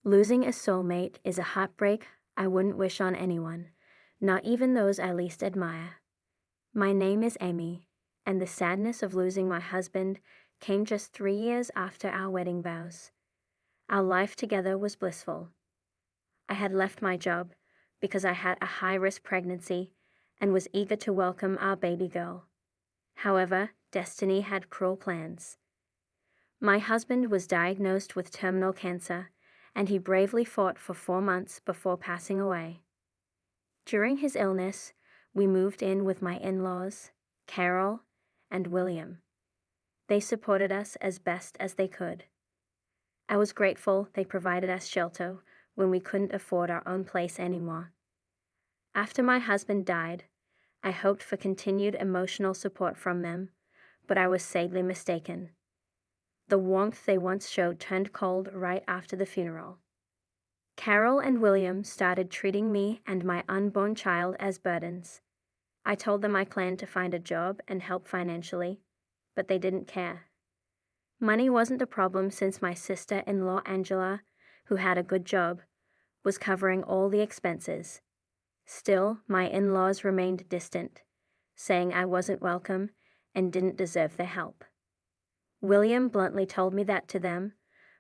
Losing a soulmate is a heartbreak I wouldn't wish on anyone, not even those I least admire. My name is Amy, and the sadness of losing my husband came just 3 years after our wedding vows. Our life together was blissful. I had left my job because I had a high-risk pregnancy and was eager to welcome our baby girl. However, destiny had cruel plans. My husband was diagnosed with terminal cancer, and he bravely fought for 4 months before passing away. During his illness, we moved in with my in-laws, Carol and William. They supported us as best as they could. I was grateful they provided us shelter when we couldn't afford our own place anymore. After my husband died, I hoped for continued emotional support from them, but I was sadly mistaken. The warmth they once showed turned cold right after the funeral. Carol and William started treating me and my unborn child as burdens. I told them I planned to find a job and help financially, but they didn't care. Money wasn't a problem since my sister-in-law Angela, who had a good job, was covering all the expenses. Still, my in-laws remained distant, saying I wasn't welcome and didn't deserve their help. William bluntly told me that to them,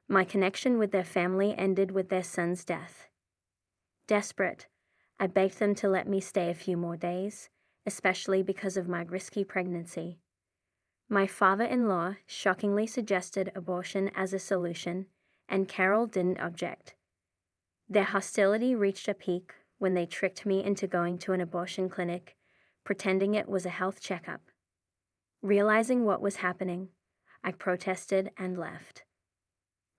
my connection with their family ended with their son's death. Desperate, I begged them to let me stay a few more days, especially because of my risky pregnancy. My father-in-law shockingly suggested abortion as a solution, and Carol didn't object. Their hostility reached a peak when they tricked me into going to an abortion clinic, pretending it was a health checkup. Realizing what was happening, I protested and left.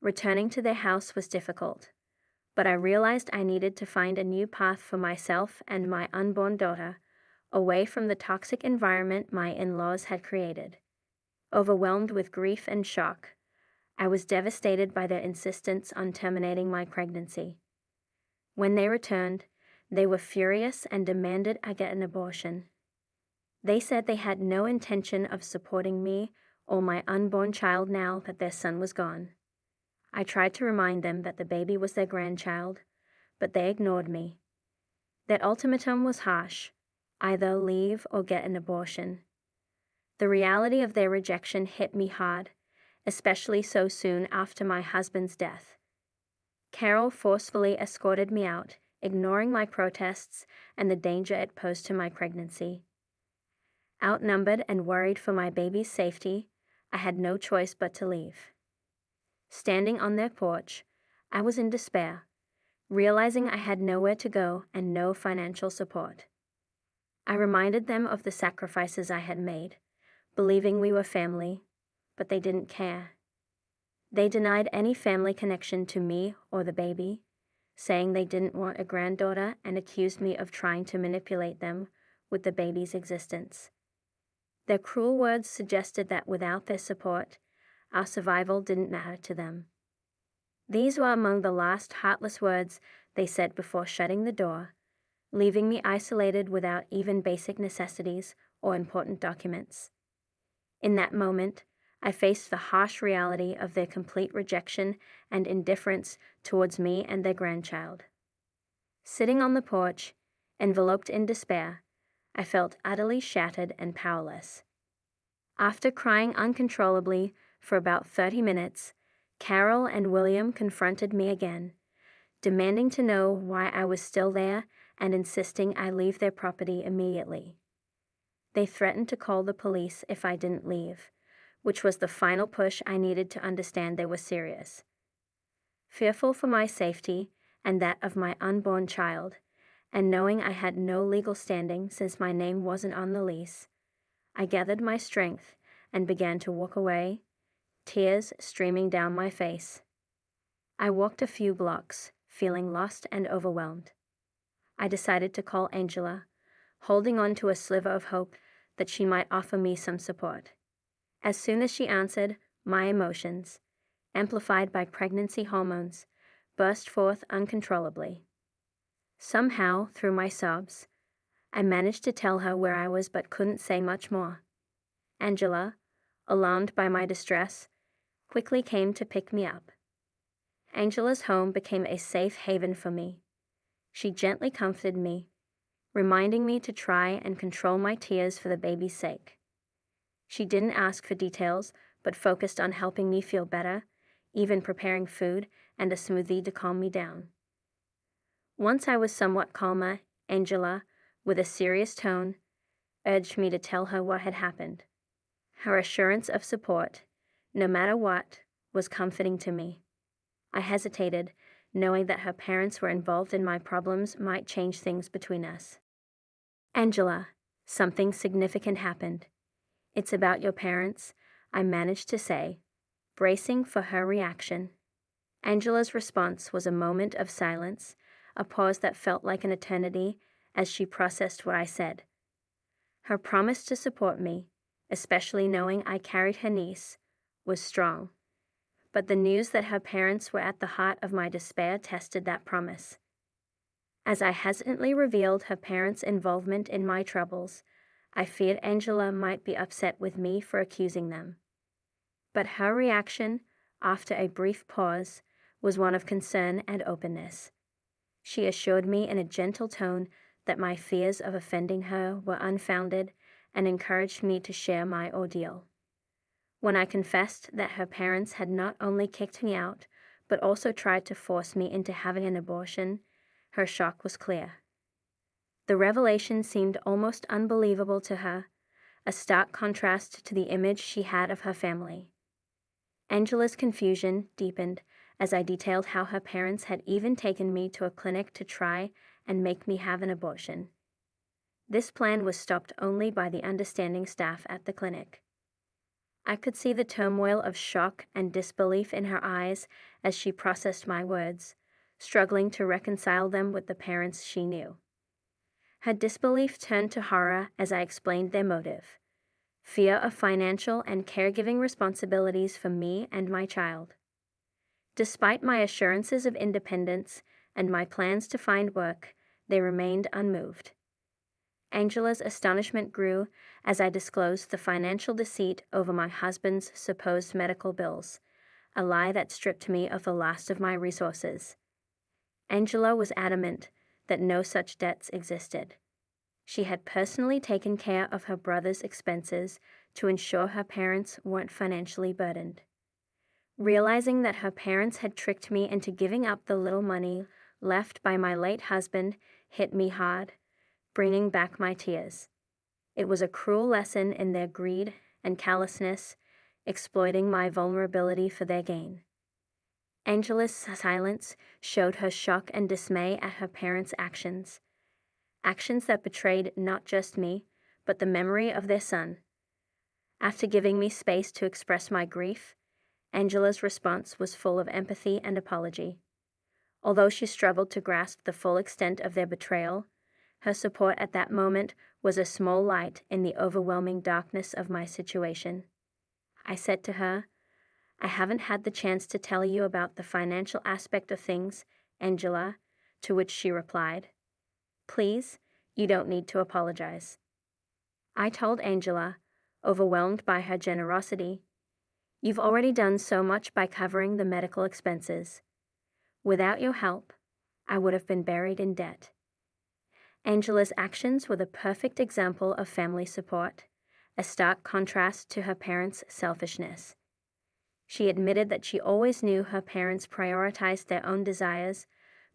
Returning to their house was difficult, but I realized I needed to find a new path for myself and my unborn daughter, away from the toxic environment my in-laws had created. Overwhelmed with grief and shock, I was devastated by their insistence on terminating my pregnancy. When they returned, they were furious and demanded I get an abortion. They said they had no intention of supporting me or my unborn child now that their son was gone. I tried to remind them that the baby was their grandchild, but they ignored me. Their ultimatum was harsh: either leave or get an abortion. The reality of their rejection hit me hard, especially so soon after my husband's death. Carol forcefully escorted me out, ignoring my protests and the danger it posed to my pregnancy. Outnumbered and worried for my baby's safety, I had no choice but to leave. Standing on their porch, I was in despair, realizing I had nowhere to go and no financial support. I reminded them of the sacrifices I had made, believing we were family, but they didn't care. They denied any family connection to me or the baby, saying they didn't want a granddaughter and accused me of trying to manipulate them with the baby's existence. Their cruel words suggested that without their support, our survival didn't matter to them. These were among the last heartless words they said before shutting the door, leaving me isolated without even basic necessities or important documents. In that moment, I faced the harsh reality of their complete rejection and indifference towards me and their grandchild. Sitting on the porch, enveloped in despair, I felt utterly shattered and powerless. After crying uncontrollably for about 30 minutes, Carol and William confronted me again, demanding to know why I was still there and insisting I leave their property immediately. They threatened to call the police if I didn't leave, which was the final push I needed to understand they were serious. Fearful for my safety and that of my unborn child, and knowing I had no legal standing since my name wasn't on the lease, I gathered my strength and began to walk away, tears streaming down my face. I walked a few blocks, feeling lost and overwhelmed. I decided to call Angela, holding on to a sliver of hope that she might offer me some support. As soon as she answered, my emotions, amplified by pregnancy hormones, burst forth uncontrollably. Somehow, through my sobs, I managed to tell her where I was but couldn't say much more. Angela, alarmed by my distress, quickly came to pick me up. Angela's home became a safe haven for me. She gently comforted me, reminding me to try and control my tears for the baby's sake. She didn't ask for details, but focused on helping me feel better, even preparing food and a smoothie to calm me down. Once I was somewhat calmer, Angela, with a serious tone, urged me to tell her what had happened. Her assurance of support, no matter what, was comforting to me. I hesitated, knowing that her parents were involved in my problems might change things between us. Angela, something significant happened. It's about your parents, I managed to say, bracing for her reaction. Angela's response was a moment of silence, a pause that felt like an eternity as she processed what I said. Her promise to support me, especially knowing I carried her niece, was strong. But the news that her parents were at the heart of my despair tested that promise. As I hesitantly revealed her parents' involvement in my troubles, I feared Angela might be upset with me for accusing them. But her reaction, after a brief pause, was one of concern and openness. She assured me in a gentle tone that my fears of offending her were unfounded and encouraged me to share my ordeal. When I confessed that her parents had not only kicked me out, but also tried to force me into having an abortion, her shock was clear. The revelation seemed almost unbelievable to her, a stark contrast to the image she had of her family. Angela's confusion deepened as I detailed how her parents had even taken me to a clinic to try and make me have an abortion. This plan was stopped only by the understanding staff at the clinic. I could see the turmoil of shock and disbelief in her eyes as she processed my words, struggling to reconcile them with the parents she knew. Her disbelief turned to horror as I explained their motive: fear of financial and caregiving responsibilities for me and my child. Despite my assurances of independence and my plans to find work, they remained unmoved. Angela's astonishment grew as I disclosed the financial deceit over my husband's supposed medical bills, a lie that stripped me of the last of my resources. Angela was adamant that no such debts existed. She had personally taken care of her brother's expenses to ensure her parents weren't financially burdened. Realizing that her parents had tricked me into giving up the little money left by my late husband hit me hard, bringing back my tears. It was a cruel lesson in their greed and callousness, exploiting my vulnerability for their gain. Angela's silence showed her shock and dismay at her parents' actions that betrayed not just me, but the memory of their son. After giving me space to express my grief, Angela's response was full of empathy and apology. Although she struggled to grasp the full extent of their betrayal, her support at that moment was a small light in the overwhelming darkness of my situation. I said to her, "I haven't had the chance to tell you about the financial aspect of things, Angela," to which she replied, "Please, you don't need to apologize." I told Angela, overwhelmed by her generosity, "You've already done so much by covering the medical expenses. Without your help, I would have been buried in debt." Angela's actions were the perfect example of family support, a stark contrast to her parents' selfishness. She admitted that she always knew her parents prioritized their own desires,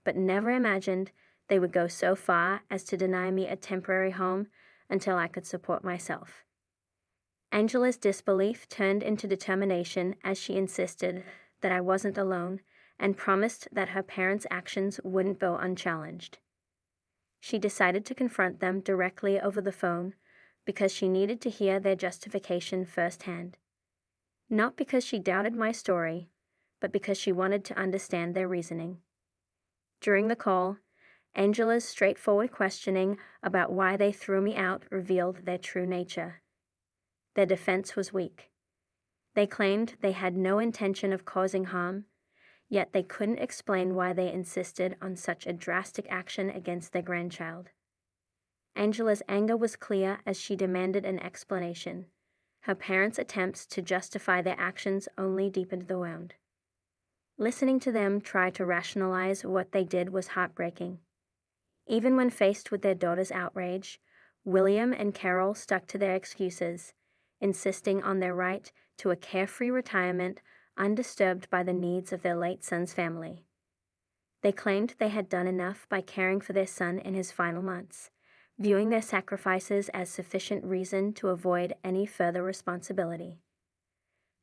but never imagined they would go so far as to deny me a temporary home until I could support myself. Angela's disbelief turned into determination as she insisted that I wasn't alone and promised that her parents' actions wouldn't go unchallenged. She decided to confront them directly over the phone because she needed to hear their justification firsthand. Not because she doubted my story, but because she wanted to understand their reasoning. During the call, Angela's straightforward questioning about why they threw me out revealed their true nature. Their defense was weak. They claimed they had no intention of causing harm, yet they couldn't explain why they insisted on such a drastic action against their grandchild. Angela's anger was clear as she demanded an explanation. Her parents' attempts to justify their actions only deepened the wound. Listening to them try to rationalize what they did was heartbreaking. Even when faced with their daughter's outrage, William and Carol stuck to their excuses, insisting on their right to a carefree retirement undisturbed by the needs of their late son's family. They claimed they had done enough by caring for their son in his final months, viewing their sacrifices as sufficient reason to avoid any further responsibility.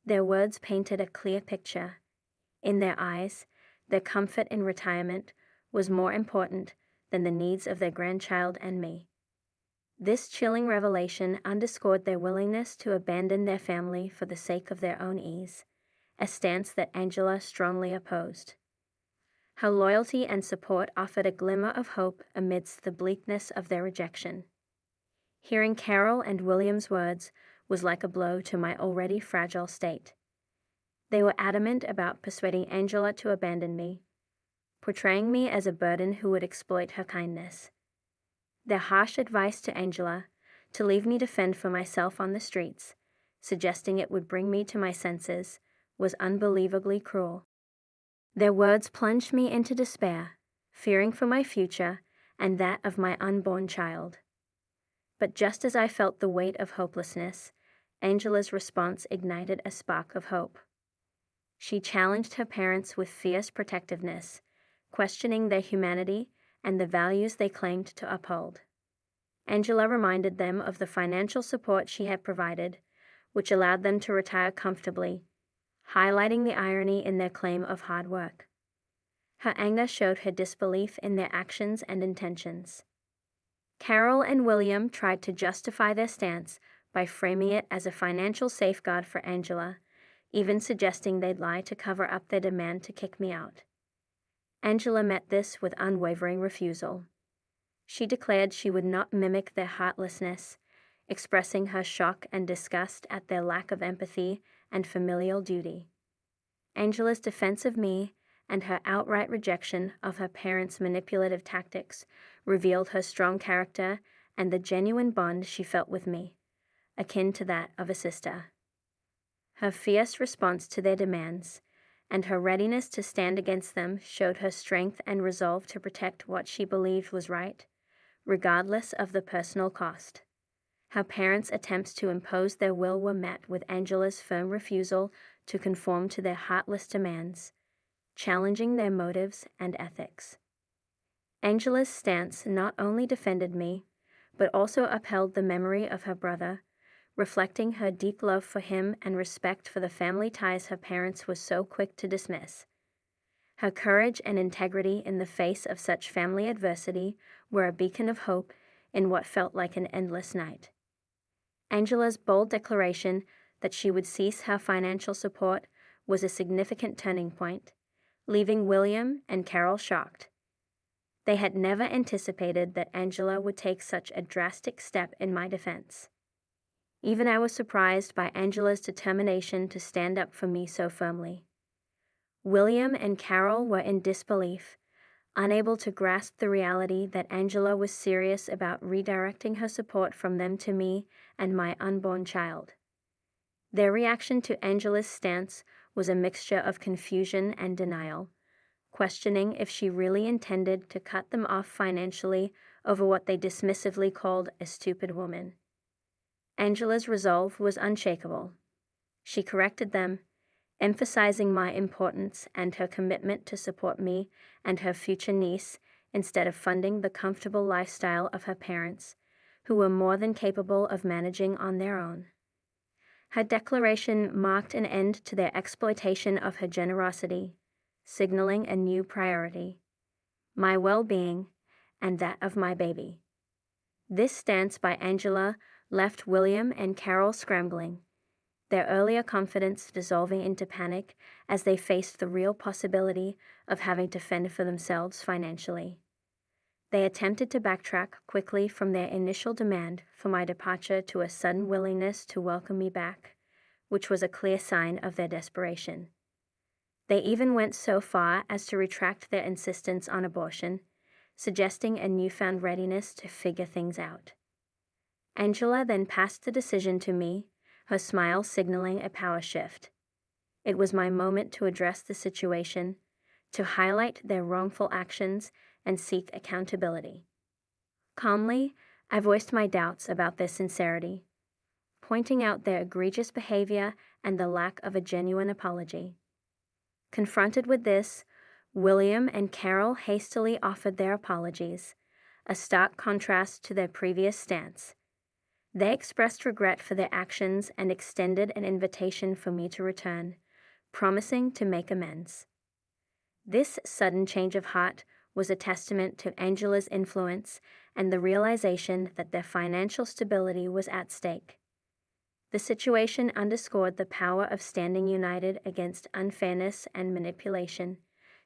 Their words painted a clear picture. In their eyes, their comfort in retirement was more important than the needs of their grandchild and me. This chilling revelation underscored their willingness to abandon their family for the sake of their own ease, a stance that Angela strongly opposed. Her loyalty and support offered a glimmer of hope amidst the bleakness of their rejection. Hearing Carol and William's words was like a blow to my already fragile state. They were adamant about persuading Angela to abandon me, portraying me as a burden who would exploit her kindness. Their harsh advice to Angela, to leave me to fend for myself on the streets, suggesting it would bring me to my senses, was unbelievably cruel. Their words plunged me into despair, fearing for my future and that of my unborn child. But just as I felt the weight of hopelessness, Angela's response ignited a spark of hope. She challenged her parents with fierce protectiveness, questioning their humanity and the values they claimed to uphold. Angela reminded them of the financial support she had provided, which allowed them to retire comfortably, highlighting the irony in their claim of hard work. Her anger showed her disbelief in their actions and intentions. Carol and William tried to justify their stance by framing it as a financial safeguard for Angela, even suggesting they'd lie to cover up their demand to kick me out. Angela met this with unwavering refusal. She declared she would not mimic their heartlessness, expressing her shock and disgust at their lack of empathy and familial duty. Angela's defense of me and her outright rejection of her parents' manipulative tactics revealed her strong character and the genuine bond she felt with me, akin to that of a sister. Her fierce response to their demands and her readiness to stand against them showed her strength and resolve to protect what she believed was right, regardless of the personal cost. Her parents' attempts to impose their will were met with Angela's firm refusal to conform to their heartless demands, challenging their motives and ethics. Angela's stance not only defended me, but also upheld the memory of her brother, reflecting her deep love for him and respect for the family ties her parents were so quick to dismiss. Her courage and integrity in the face of such family adversity were a beacon of hope in what felt like an endless night. Angela's bold declaration that she would cease her financial support was a significant turning point, leaving William and Carol shocked. They had never anticipated that Angela would take such a drastic step in my defense. Even I was surprised by Angela's determination to stand up for me so firmly. William and Carol were in disbelief, unable to grasp the reality that Angela was serious about redirecting her support from them to me and my unborn child. Their reaction to Angela's stance was a mixture of confusion and denial, questioning if she really intended to cut them off financially over what they dismissively called a stupid woman. Angela's resolve was unshakable. She corrected them, emphasizing my importance and her commitment to support me and her future niece instead of funding the comfortable lifestyle of her parents, who were more than capable of managing on their own. Her declaration marked an end to their exploitation of her generosity, signaling a new priority: my well-being and that of my baby. This stance by Angela left William and Carol scrambling, their earlier confidence dissolving into panic as they faced the real possibility of having to fend for themselves financially. They attempted to backtrack quickly from their initial demand for my departure to a sudden willingness to welcome me back, which was a clear sign of their desperation. They even went so far as to retract their insistence on abortion, suggesting a newfound readiness to figure things out. Angela then passed the decision to me, her smile signaling a power shift. It was my moment to address the situation, to highlight their wrongful actions and seek accountability. Calmly, I voiced my doubts about their sincerity, pointing out their egregious behavior and the lack of a genuine apology. Confronted with this, William and Carol hastily offered their apologies, a stark contrast to their previous stance. They expressed regret for their actions and extended an invitation for me to return, promising to make amends. This sudden change of heart was a testament to Angela's influence and the realization that their financial stability was at stake. The situation underscored the power of standing united against unfairness and manipulation,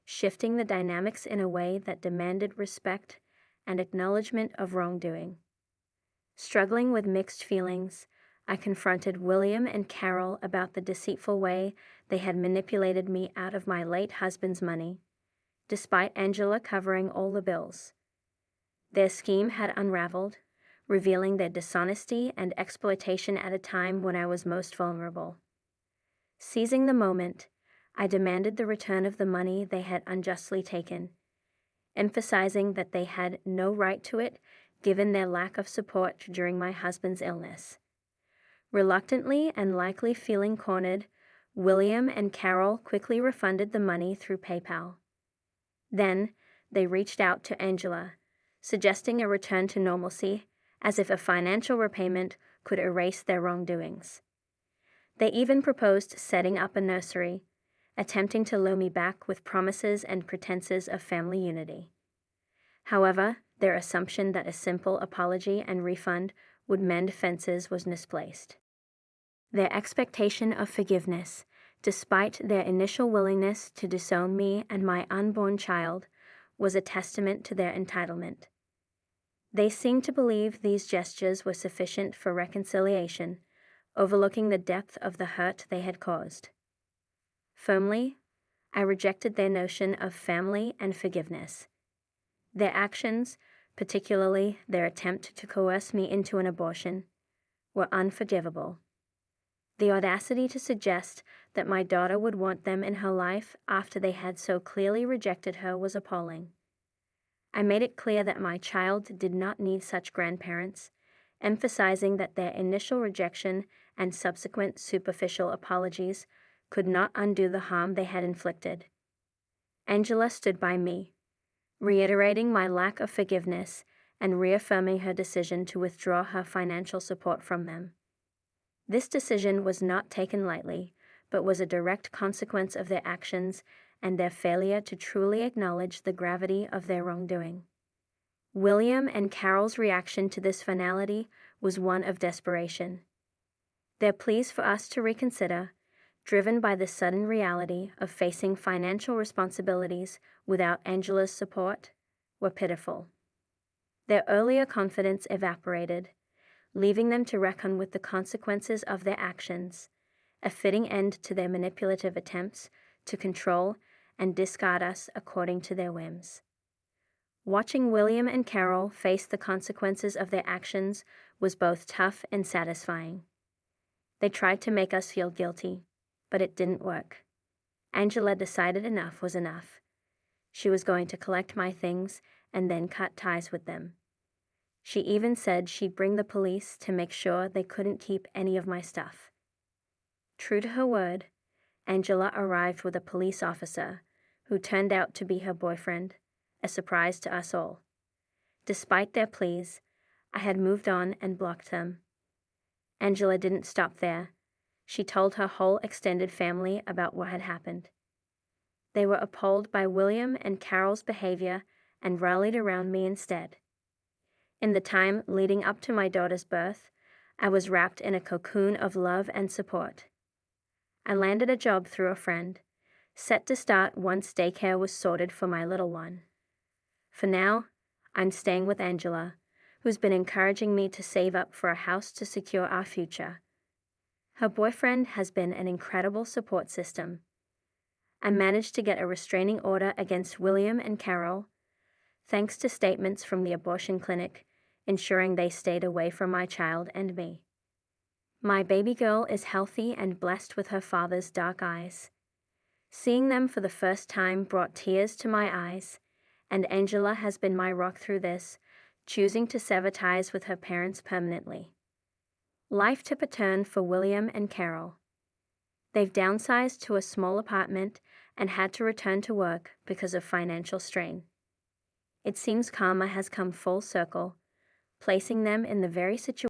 shifting the dynamics in a way that demanded respect and acknowledgement of wrongdoing. Struggling with mixed feelings, I confronted William and Carol about the deceitful way they had manipulated me out of my late husband's money, despite Angela covering all the bills. Their scheme had unraveled, revealing their dishonesty and exploitation at a time when I was most vulnerable. Seizing the moment, I demanded the return of the money they had unjustly taken, emphasizing that they had no right to it given their lack of support during my husband's illness. Reluctantly and likely feeling cornered, William and Carol quickly refunded the money through PayPal. Then, they reached out to Angela, suggesting a return to normalcy, as if a financial repayment could erase their wrongdoings. They even proposed setting up a nursery, attempting to lure me back with promises and pretenses of family unity. However, their assumption that a simple apology and refund would mend fences was misplaced. Their expectation of forgiveness, despite their initial willingness to disown me and my unborn child, was a testament to their entitlement. They seemed to believe these gestures were sufficient for reconciliation, overlooking the depth of the hurt they had caused. Firmly, I rejected their notion of family and forgiveness. Their actions, particularly their attempt to coerce me into an abortion, were unforgivable. The audacity to suggest that my daughter would want them in her life after they had so clearly rejected her was appalling. I made it clear that my child did not need such grandparents, emphasizing that their initial rejection and subsequent superficial apologies could not undo the harm they had inflicted. Angela stood by me, reiterating my lack of forgiveness and reaffirming her decision to withdraw her financial support from them. This decision was not taken lightly, but was a direct consequence of their actions and their failure to truly acknowledge the gravity of their wrongdoing. William and Carol's reaction to this finality was one of desperation. Their pleas for us to reconsider, driven by the sudden reality of facing financial responsibilities without Angela's support, were pitiful. Their earlier confidence evaporated, leaving them to reckon with the consequences of their actions, a fitting end to their manipulative attempts to control and discard us according to their whims. Watching William and Carol face the consequences of their actions was both tough and satisfying. They tried to make us feel guilty, but it didn't work. Angela decided enough was enough. She was going to collect my things and then cut ties with them. She even said she'd bring the police to make sure they couldn't keep any of my stuff. True to her word, Angela arrived with a police officer who turned out to be her boyfriend, a surprise to us all. Despite their pleas, I had moved on and blocked them. Angela didn't stop there. She told her whole extended family about what had happened. They were appalled by William and Carol's behavior and rallied around me instead. In the time leading up to my daughter's birth, I was wrapped in a cocoon of love and support. I landed a job through a friend, set to start once daycare was sorted for my little one. For now, I'm staying with Angela, who's been encouraging me to save up for a house to secure our future. Her boyfriend has been an incredible support system. I managed to get a restraining order against William and Carol, thanks to statements from the abortion clinic, ensuring they stayed away from my child and me. My baby girl is healthy and blessed with her father's dark eyes. Seeing them for the first time brought tears to my eyes, and Angela has been my rock through this, choosing to sever ties with her parents permanently. Life took a turn for William and Carol. They've downsized to a small apartment and had to return to work because of financial strain. It seems karma has come full circle, placing them in the very situation